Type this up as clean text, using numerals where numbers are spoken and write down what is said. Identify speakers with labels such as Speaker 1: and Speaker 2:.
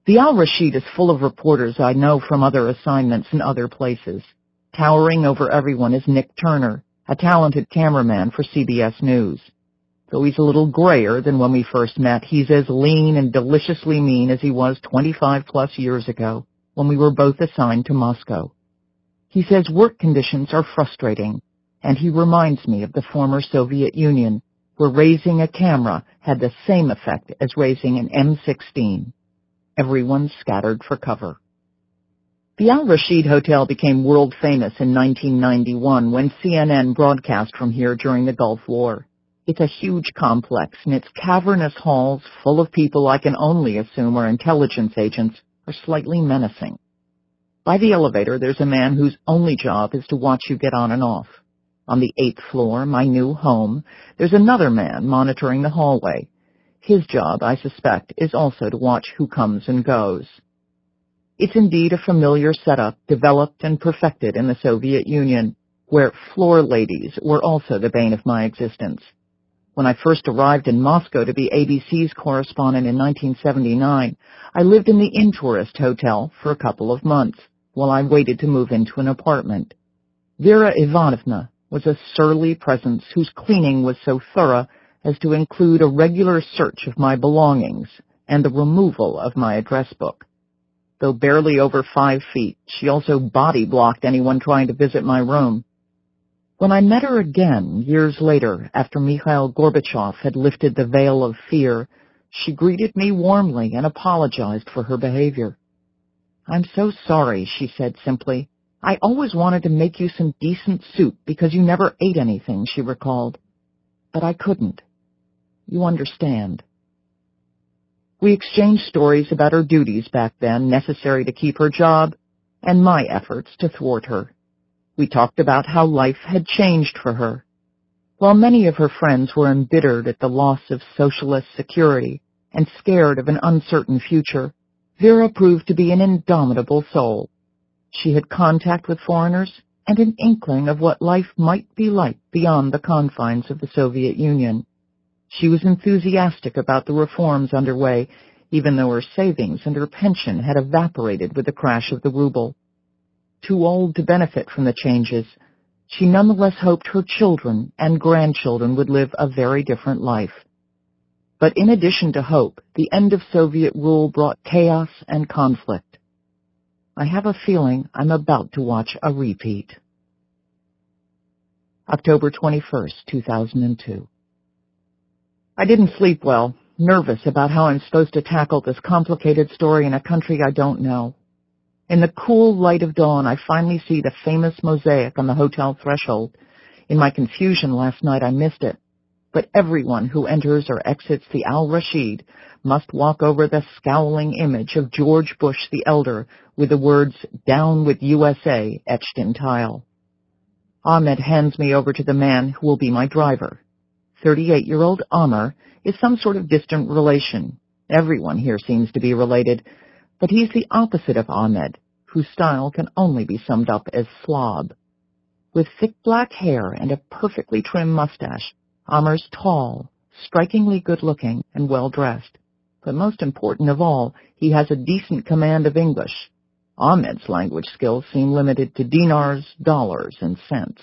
Speaker 1: The Al-Rashid is full of reporters I know from other assignments in other places. Towering over everyone is Nick Turner, a talented cameraman for CBS News. Though he's a little grayer than when we first met, he's as lean and deliciously mean as he was 25-plus years ago when we were both assigned to Moscow. He says work conditions are frustrating, and he reminds me of the former Soviet Union, where raising a camera had the same effect as raising an M16. Everyone scattered for cover. The Al-Rashid Hotel became world famous in 1991 when CNN broadcast from here during the Gulf War. It's a huge complex, and its cavernous halls, full of people I can only assume are intelligence agents, are slightly menacing. By the elevator, there's a man whose only job is to watch you get on and off. On the 8th floor, my new home, there's another man monitoring the hallway. His job, I suspect, is also to watch who comes and goes. It's indeed a familiar setup developed and perfected in the Soviet Union, where floor ladies were also the bane of my existence. When I first arrived in Moscow to be ABC's correspondent in 1979, I lived in the In-Tourist Hotel for a couple of months while I waited to move into an apartment. Vera Ivanovna was a surly presence whose cleaning was so thorough as to include a regular search of my belongings and the removal of my address book. Though barely over 5 feet, she also body-blocked anyone trying to visit my room. When I met her again years later, after Mikhail Gorbachev had lifted the veil of fear, she greeted me warmly and apologized for her behavior. "I'm so sorry," she said simply. "I always wanted to make you some decent soup because you never ate anything," she recalled. "But I couldn't. You understand." We exchanged stories about her duties back then, necessary to keep her job, and my efforts to thwart her. We talked about how life had changed for her. While many of her friends were embittered at the loss of socialist security and scared of an uncertain future, Vera proved to be an indomitable soul. She had contact with foreigners and an inkling of what life might be like beyond the confines of the Soviet Union. She was enthusiastic about the reforms underway, even though her savings and her pension had evaporated with the crash of the ruble. Too old to benefit from the changes, she nonetheless hoped her children and grandchildren would live a very different life. But in addition to hope, the end of Soviet rule brought chaos and conflict. I have a feeling I'm about to watch a repeat. October 21st, 2002. I didn't sleep well, nervous about how I'm supposed to tackle this complicated story in a country I don't know. In the cool light of dawn, I finally see the famous mosaic on the hotel threshold. In my confusion last night, I missed it. But everyone who enters or exits the Al-Rashid must walk over the scowling image of George Bush the Elder with the words, "Down with USA," etched in tile. Ahmed hands me over to the man who will be my driver. 38-year-old Amr is some sort of distant relation. Everyone here seems to be related, but he's the opposite of Ahmed, whose style can only be summed up as slob. With thick black hair and a perfectly trimmed mustache, Amr's tall, strikingly good-looking, and well-dressed. But most important of all, he has a decent command of English. Ahmed's language skills seem limited to dinars, dollars, and cents.